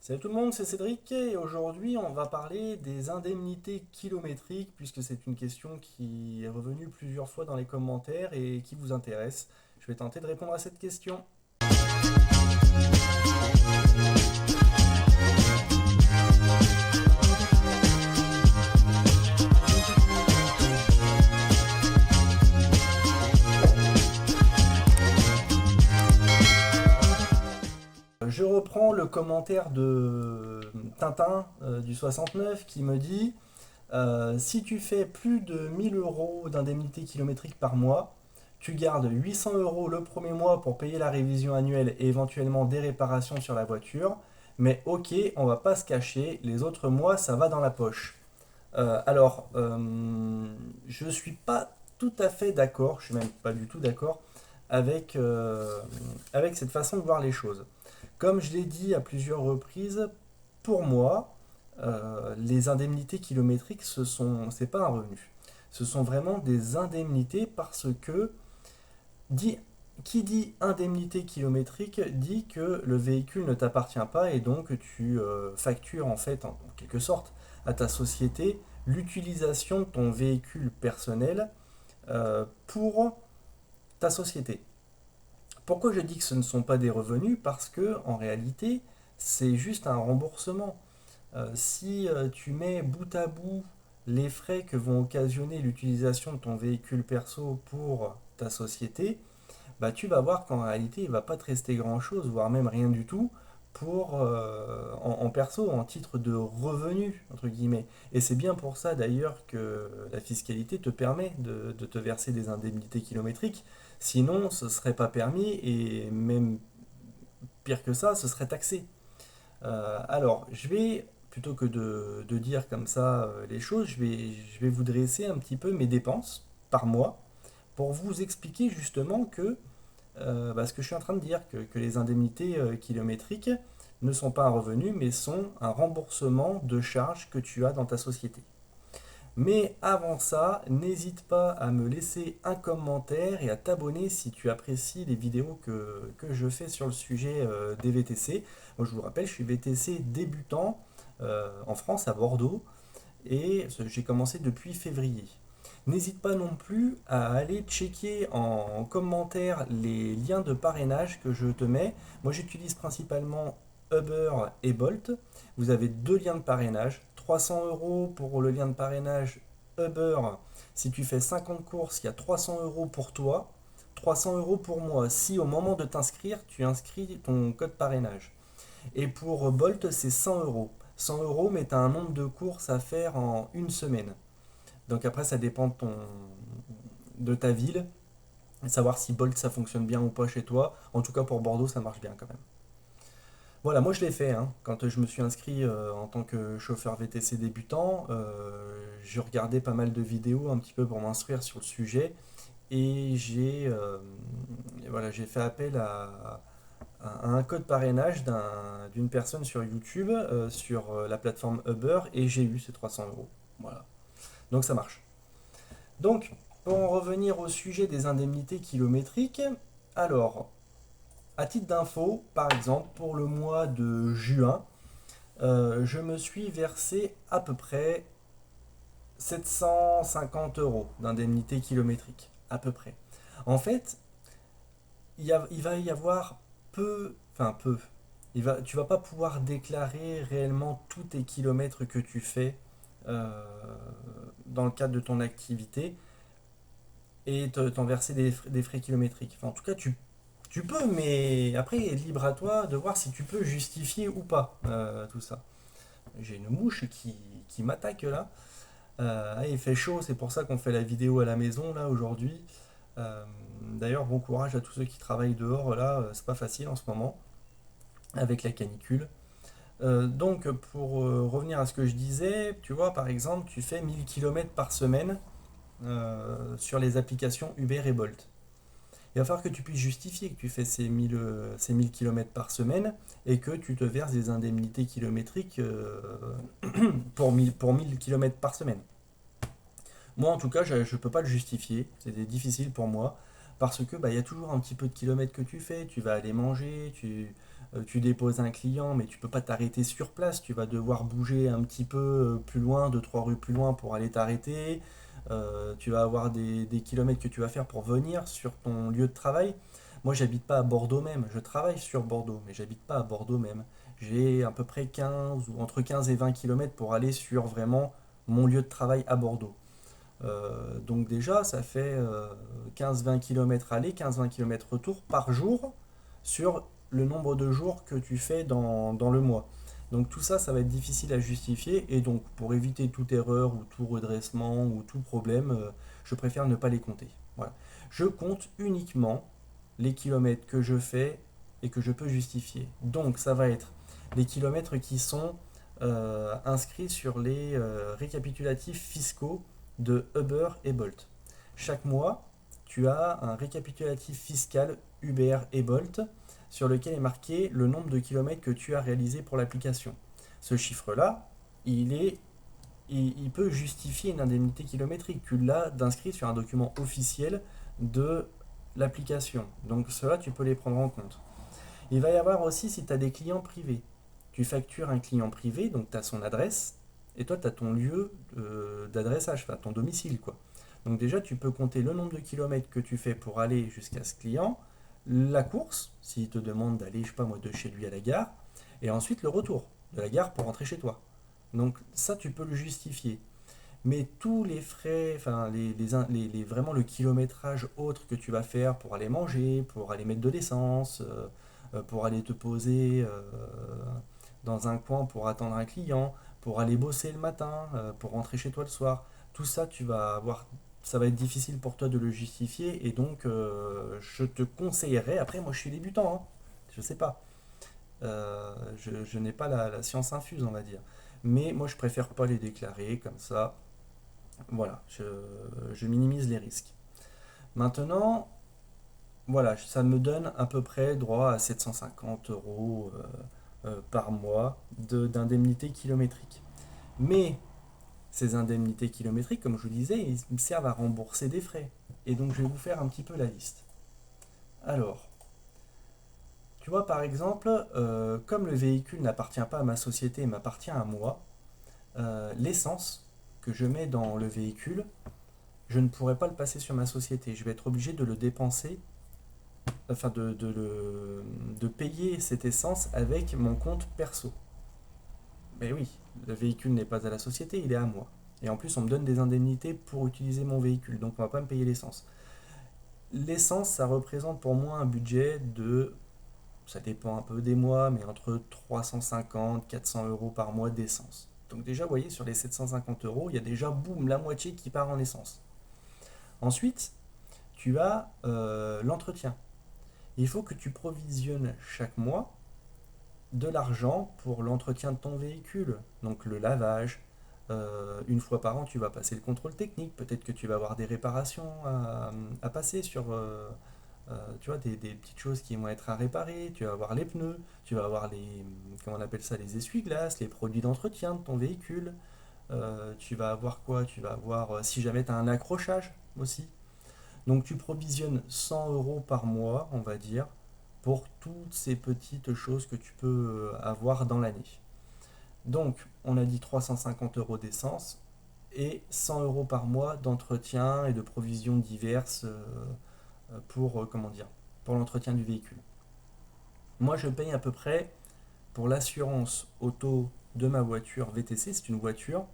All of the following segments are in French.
Salut tout le monde, c'est Cédric et aujourd'hui on va parler des indemnités kilométriques puisque c'est une question qui est revenue plusieurs fois dans les commentaires et qui vous intéresse. Je vais tenter de répondre à cette question. Je reprends le commentaire de Tintin du 69 qui me dit si tu fais plus de 1000 euros d'indemnité kilométrique par mois, tu gardes 800 euros le premier mois pour payer la révision annuelle et éventuellement des réparations sur la voiture. Mais ok, on va pas se cacher, les autres mois ça va dans la poche. Je suis pas tout à fait d'accord, je suis même pas du tout d'accord avec, avec cette façon de voir les choses. Comme je l'ai dit à plusieurs reprises, pour moi, les indemnités kilométriques, c'est pas un revenu. Ce sont vraiment des indemnités parce que dit, qui dit indemnité kilométrique dit que le véhicule ne t'appartient pas et donc tu factures en fait en quelque sorte à ta société l'utilisation de ton véhicule personnel pour ta société. Pourquoi je dis que ce ne sont pas des revenus? Parce que en réalité, c'est juste un remboursement. Si tu mets bout à bout les frais que vont occasionner l'utilisation de ton véhicule perso pour ta société, bah, tu vas voir qu'en réalité, il ne va pas te rester grand-chose, voire même rien du tout, en perso, en titre de revenu, entre guillemets. Et c'est bien pour ça d'ailleurs que la fiscalité te permet de te verser des indemnités kilométriques. Sinon, ce ne serait pas permis et même pire que ça, ce serait taxé. Je vais, plutôt que de dire comme ça les choses, je vais vous dresser un petit peu mes dépenses par mois pour vous expliquer justement ce que je suis en train de dire, que les indemnités kilométriques ne sont pas un revenu, mais sont un remboursement de charges que tu as dans ta société. Mais avant ça, n'hésite pas à me laisser un commentaire et à t'abonner si tu apprécies les vidéos que je fais sur le sujet des VTC. Moi, je vous rappelle, je suis VTC débutant en France, à Bordeaux, et j'ai commencé depuis février. N'hésite pas non plus à aller checker en commentaire les liens de parrainage que je te mets. Moi, j'utilise principalement Uber et Bolt. Vous avez deux liens de parrainage. 300 euros pour le lien de parrainage Uber. Si tu fais 50 courses, il y a 300 euros pour toi. 300 euros pour moi. Si au moment de t'inscrire, tu inscris ton code parrainage. Et pour Bolt, c'est 100 euros. 100 euros, mais tu as un nombre de courses à faire en une semaine. Donc après, ça dépend de ta ville, savoir si Bolt ça fonctionne bien ou pas chez toi. En tout cas, pour Bordeaux, ça marche bien quand même. Voilà, moi je l'ai fait, hein. Quand je me suis inscrit en tant que chauffeur VTC débutant, j'ai regardé pas mal de vidéos un petit peu pour m'instruire sur le sujet et j'ai fait appel à un code parrainage d'une personne sur YouTube, sur la plateforme Uber, et j'ai eu ces 300 euros. Voilà, donc ça marche. Donc, pour en revenir au sujet des indemnités kilométriques, alors, à titre d'info, par exemple, pour le mois de juin, je me suis versé à peu près 750 euros d'indemnité kilométrique. À peu près. En fait, il va y avoir peu. Tu vas pas pouvoir déclarer réellement tous tes kilomètres que tu fais euh, dans le cadre de ton activité et t'en verser des frais kilométriques. Enfin, en tout cas, tu peux, mais après, libre à toi de voir si tu peux justifier ou pas tout ça. J'ai une mouche qui m'attaque là. Il fait chaud, c'est pour ça qu'on fait la vidéo à la maison là aujourd'hui. Euh, D'ailleurs, bon courage à tous ceux qui travaillent dehors là, c'est pas facile en ce moment avec la canicule. Donc, pour revenir à ce que je disais, tu vois, par exemple, tu fais 1000 km par semaine sur les applications Uber et Bolt. Il va falloir que tu puisses justifier que tu fais ces 1000 km par semaine et que tu te verses des indemnités kilométriques pour 1000 km par semaine. Moi, en tout cas, je ne peux pas le justifier. C'était difficile pour moi parce que bah, y a toujours un petit peu de kilomètres que tu fais. Tu vas aller manger, tu déposes un client, mais tu peux pas t'arrêter sur place, tu vas devoir bouger un petit peu plus loin, deux, trois rues plus loin pour aller t'arrêter. Tu vas avoir des kilomètres que tu vas faire pour venir sur ton lieu de travail. Moi, j'habite pas à Bordeaux même, je travaille sur Bordeaux, mais j'habite pas à Bordeaux même. J'ai à peu près 15 ou entre 15 et 20 kilomètres pour aller sur vraiment mon lieu de travail à Bordeaux. Donc déjà, ça fait 15-20 km aller, 15-20 km retour par jour sur le nombre de jours que tu fais dans le mois. Donc tout ça, ça va être difficile à justifier et donc pour éviter toute erreur ou tout redressement ou tout problème, je préfère ne pas les compter. Voilà. Je compte uniquement les kilomètres que je fais et que je peux justifier. Donc ça va être les kilomètres qui sont inscrits sur les récapitulatifs fiscaux de Uber et Bolt. Chaque mois, tu as un récapitulatif fiscal Uber et Bolt sur lequel est marqué le nombre de kilomètres que tu as réalisé pour l'application. Ce chiffre-là, il peut justifier une indemnité kilométrique. Tu l'as d'inscrit sur un document officiel de l'application. Donc cela, tu peux les prendre en compte. Il va y avoir aussi si tu as des clients privés. Tu factures un client privé, donc tu as son adresse, et toi tu as ton lieu d'adressage, enfin ton domicile quoi. Donc déjà tu peux compter le nombre de kilomètres que tu fais pour aller jusqu'à ce client, la course, s'il te demande d'aller, je sais pas moi, de chez lui à la gare, et ensuite le retour de la gare pour rentrer chez toi. Donc ça tu peux le justifier. Mais tous les frais, enfin vraiment le kilométrage autre que tu vas faire pour aller manger, pour aller mettre de l'essence, pour aller te poser dans un coin pour attendre un client, pour aller bosser le matin, pour rentrer chez toi le soir, tout ça tu vas avoir, ça va être difficile pour toi de le justifier et donc je te conseillerais, après moi je suis débutant, hein, je sais pas, je n'ai pas la science infuse on va dire, mais moi je préfère pas les déclarer comme ça. Voilà, je minimise les risques. Maintenant, voilà, ça me donne à peu près droit à 750 euros par mois d'indemnité kilométrique. Mais ces indemnités kilométriques, comme je vous disais, ils me servent à rembourser des frais. Et donc, je vais vous faire un petit peu la liste. Alors, tu vois, par exemple, comme le véhicule n'appartient pas à ma société, m'appartient à moi, l'essence que je mets dans le véhicule, je ne pourrai pas le passer sur ma société. Je vais être obligé de le dépenser, enfin de payer cette essence avec mon compte perso. Mais oui, le véhicule n'est pas à la société, il est à moi. Et en plus, on me donne des indemnités pour utiliser mon véhicule, donc on va pas me payer l'essence. L'essence, ça représente pour moi un budget de, ça dépend un peu des mois, mais entre 350 400 euros par mois d'essence. Donc déjà, vous voyez, sur les 750 euros, il y a déjà, boum, la moitié qui part en essence. Ensuite, tu as l'entretien. Il faut que tu provisionnes chaque mois de l'argent pour l'entretien de ton véhicule, donc le lavage. Une fois par an, tu vas passer le contrôle technique. Peut-être que tu vas avoir des réparations à passer sur, tu vois, des petites choses qui vont être à réparer. Tu vas avoir les pneus, tu vas avoir les, comment on appelle ça, les essuie-glaces, les produits d'entretien de ton véhicule. Tu vas avoir quoi? Tu vas avoir, si jamais tu as un accrochage aussi. Donc tu provisionnes 100 euros par mois, on va dire, pour toutes ces petites choses que tu peux avoir dans l'année. Donc on a dit 350 euros d'essence et 100 euros par mois d'entretien et de provisions diverses pour, comment dire, pour l'entretien du véhicule. Moi je paye à peu près pour l'assurance auto de ma voiture VTC, c'est une voiture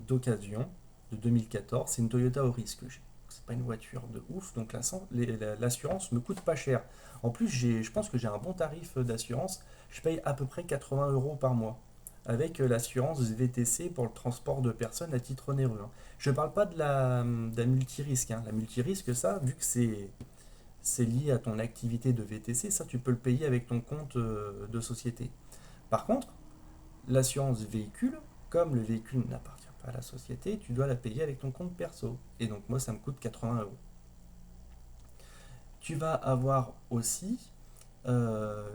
d'occasion de 2014, c'est une Toyota Auris que j'ai. C'est pas une voiture de ouf, donc l'assurance me coûte pas cher. En plus, je pense que j'ai un bon tarif d'assurance. Je paye à peu près 80 euros par mois avec l'assurance VTC pour le transport de personnes à titre onéreux, hein. Je ne parle pas de la multirisque, hein. La multirisque, ça, vu que c'est lié à ton activité de VTC, ça tu peux le payer avec ton compte de société. Par contre, l'assurance véhicule, comme le véhicule n'appartient pas à la société, tu dois la payer avec ton compte perso. Et donc moi, ça me coûte 80 euros. Tu vas avoir aussi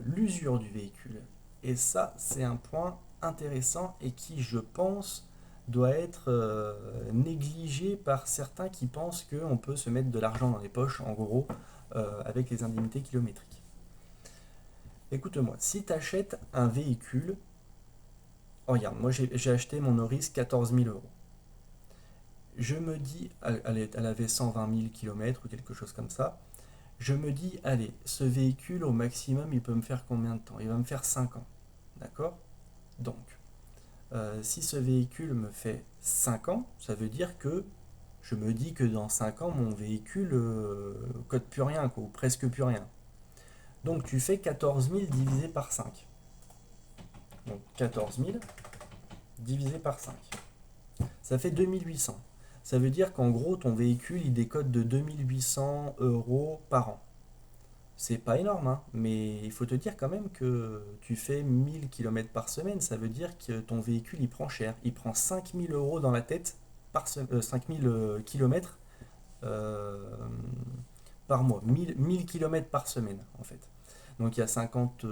l'usure du véhicule. Et ça, c'est un point intéressant et qui, je pense, doit être négligé par certains qui pensent qu'on peut se mettre de l'argent dans les poches, en gros, avec les indemnités kilométriques. Écoute-moi, si tu achètes un véhicule, oh, regarde, moi j'ai acheté mon Auris 14 000 euros. Je me dis, elle avait 120 000 km ou quelque chose comme ça. Je me dis, allez, ce véhicule au maximum, il peut me faire combien de temps? Il va me faire 5 ans. D'accord? Donc, si ce véhicule me fait 5 ans, ça veut dire que je me dis que dans 5 ans, mon véhicule code plus rien, quoi, ou presque plus rien. Donc tu fais 14 000 divisé par 5. Donc 14 000 divisé par 5. Ça fait 2800. Ça veut dire qu'en gros, ton véhicule, il décode de 2800 euros par an. C'est pas énorme, hein, mais il faut te dire quand même que tu fais 1000 km par semaine. Ça veut dire que ton véhicule, il prend cher. Il prend 5000 euros dans la tête par 5000 km par mois. 1000 km par semaine, en fait. Donc il y a 50,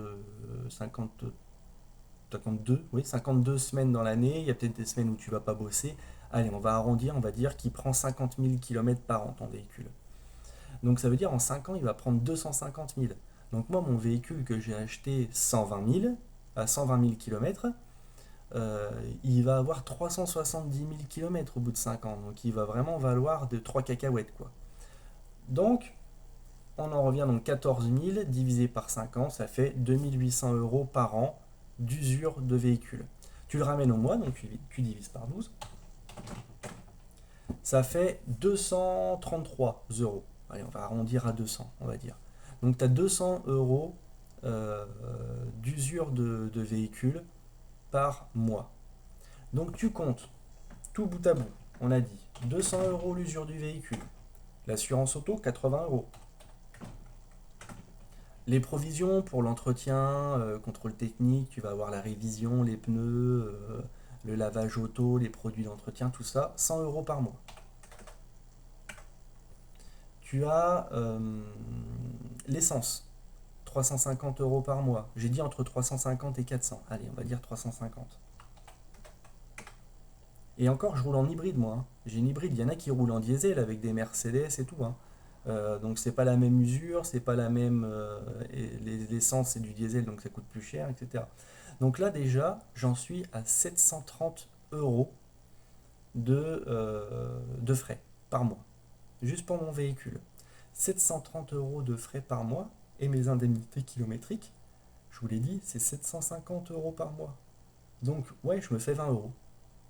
52, oui, 52 semaines dans l'année. Il y a peut-être des semaines où tu vas pas bosser. Allez, on va arrondir, on va dire qu'il prend 50 000 km par an, ton véhicule. Donc ça veut dire en 5 ans, il va prendre 250 000. Donc moi, mon véhicule que j'ai acheté 120 000, à 120 000 km, il va avoir 370 000 km au bout de 5 ans. Donc il va vraiment valoir de 3 cacahuètes, quoi. Donc, on en revient donc 14 000 divisé par 5 ans, ça fait 2800 euros par an d'usure de véhicule. Tu le ramènes au mois, donc tu divises par 12. Ça fait 233 euros. Allez, on va arrondir à 200, on va dire. Donc tu as 200 euros d'usure de véhicule par mois. Donc tu comptes tout bout à bout. On a dit 200 euros l'usure du véhicule. L'assurance auto, 80 euros. Les provisions pour l'entretien, contrôle technique, tu vas avoir la révision, les pneus, le lavage auto, les produits d'entretien, tout ça, 100 euros par mois. Tu as l'essence, 350 euros par mois. J'ai dit entre 350 et 400. Allez, on va dire 350. Et encore, je roule en hybride, moi, hein. J'ai une hybride. Il y en a qui roulent en diesel avec des Mercedes et tout, hein. Donc c'est pas la même usure, c'est pas la même. L'essence c'est du diesel, donc ça coûte plus cher, etc. Donc là déjà, j'en suis à 730 euros de frais par mois, juste pour mon véhicule. 730 euros de frais par mois et mes indemnités kilométriques, je vous l'ai dit, c'est 750 euros par mois. Donc ouais, je me fais 20 euros.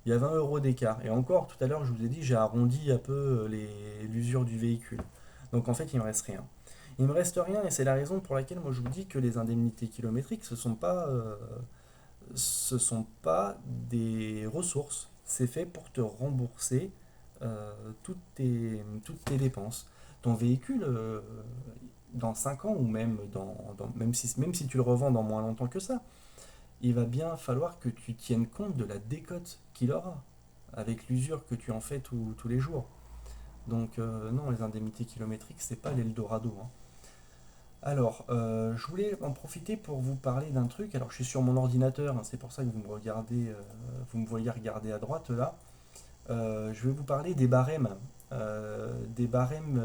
Il y a 20 euros d'écart. Et encore, tout à l'heure, je vous ai dit, j'ai arrondi un peu l'usure du véhicule. Donc en fait, il me reste rien. Il me reste rien et c'est la raison pour laquelle moi je vous dis que les indemnités kilométriques, ce sont pas des ressources. C'est fait pour te rembourser toutes tes dépenses. Ton véhicule, dans 5 ans ou même, même si tu le revends dans moins longtemps que ça, il va bien falloir que tu tiennes compte de la décote qu'il aura avec l'usure que tu en fais tous les jours. Donc non, les indemnités kilométriques, c'est pas l'Eldorado, hein. Alors, je voulais en profiter pour vous parler d'un truc. Alors, je suis sur mon ordinateur, hein, c'est pour ça que vous me voyez regarder à droite là. Je vais vous parler des barèmes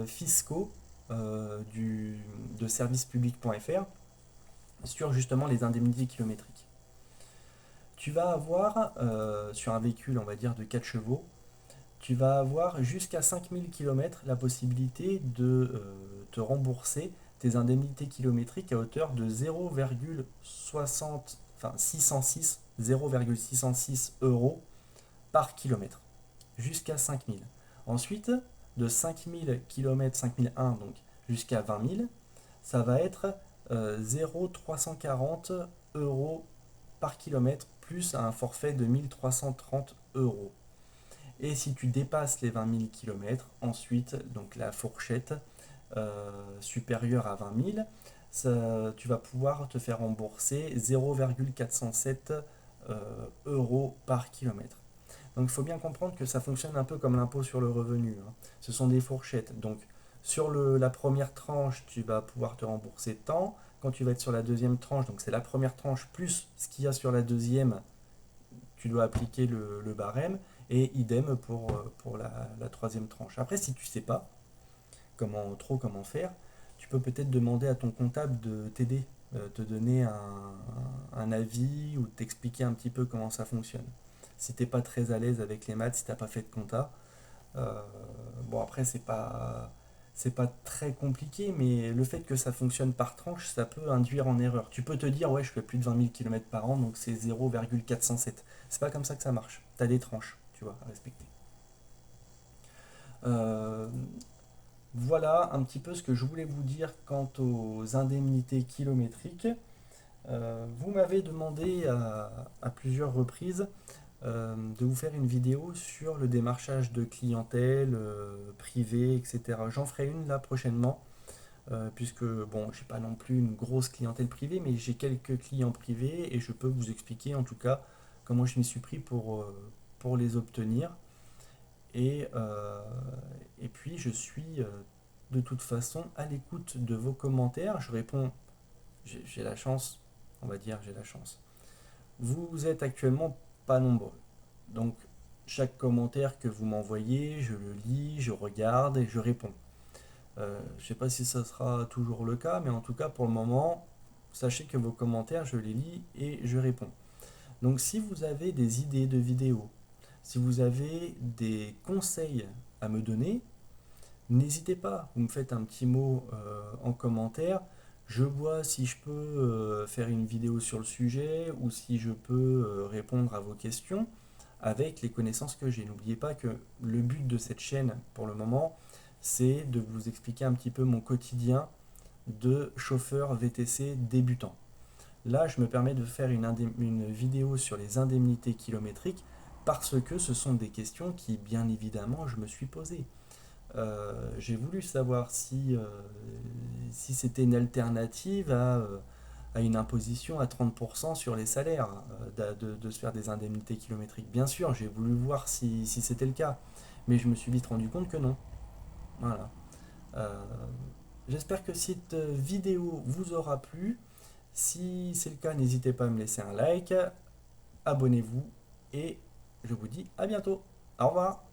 fiscaux de servicepublic.fr sur justement les indemnités kilométriques. Tu vas avoir, sur un véhicule, on va dire, de 4 chevaux, tu vas avoir jusqu'à 5000 km la possibilité de te rembourser tes indemnités kilométriques à hauteur de 0,60, enfin 606, 0,606 euros par kilomètre, jusqu'à 5000. Ensuite, de 5000 km, 5001 donc jusqu'à 20 000, ça va être 0,340 euros par kilomètre plus un forfait de 1330 euros. Et si tu dépasses les 20 000 km, ensuite, donc la fourchette supérieure à 20 000, tu vas pouvoir te faire rembourser 0,407 euros par kilomètre. Donc il faut bien comprendre que ça fonctionne un peu comme l'impôt sur le revenu, hein. Ce sont des fourchettes. Donc sur la première tranche, tu vas pouvoir te rembourser tant. Quand tu vas être sur la deuxième tranche, donc c'est la première tranche plus ce qu'il y a sur la deuxième, tu dois appliquer le barème. Et idem pour la troisième tranche. Après, si tu ne sais pas comment faire, tu peux peut-être demander à ton comptable de t'aider te donner un avis ou t'expliquer un petit peu comment ça fonctionne. Si t'es pas très à l'aise avec les maths, si t'as pas fait de compta, euh, bon après c'est pas très compliqué, mais le fait que ça fonctionne par tranche, ça peut induire en erreur. Tu peux te dire ouais je fais plus de 20 000 km par an, donc c'est 0,407. C'est pas comme ça que ça marche. T'as des tranches, tu vois, à respecter. Euh, voilà un petit peu ce que je voulais vous dire quant aux indemnités kilométriques. Vous m'avez demandé à plusieurs reprises de vous faire une vidéo sur le démarchage de clientèle privée, etc. J'en ferai une là prochainement, puisque bon, j'ai pas non plus une grosse clientèle privée, mais j'ai quelques clients privés et je peux vous expliquer en tout cas comment je m'y suis pris pour les obtenir. Et, euh, et puis je suis de toute façon à l'écoute de vos commentaires. Je réponds, j'ai la chance, on va dire, j'ai la chance. Vous êtes actuellement pas nombreux. Donc, chaque commentaire que vous m'envoyez, je le lis, je regarde et je réponds. Je ne sais pas si ça sera toujours le cas, mais en tout cas, pour le moment, sachez que vos commentaires, je les lis et je réponds. Donc, si vous avez des idées de vidéos, si vous avez des conseils à me donner, n'hésitez pas, vous me faites un petit mot en commentaire. Je vois si je peux faire une vidéo sur le sujet ou si je peux répondre à vos questions avec les connaissances que j'ai. N'oubliez pas que le but de cette chaîne, pour le moment, c'est de vous expliquer un petit peu mon quotidien de chauffeur VTC débutant. Là, je me permets de faire une vidéo sur les indemnités kilométriques parce que ce sont des questions qui, bien évidemment, je me suis posées. J'ai voulu savoir si c'était une alternative à une imposition à 30% sur les salaires, de se faire des indemnités kilométriques. Bien sûr, j'ai voulu voir si c'était le cas, mais je me suis vite rendu compte que non. Voilà. Euh, J'espère que cette vidéo vous aura plu. Si c'est le cas, n'hésitez pas à me laisser un like, abonnez-vous et je vous dis à bientôt. Au revoir.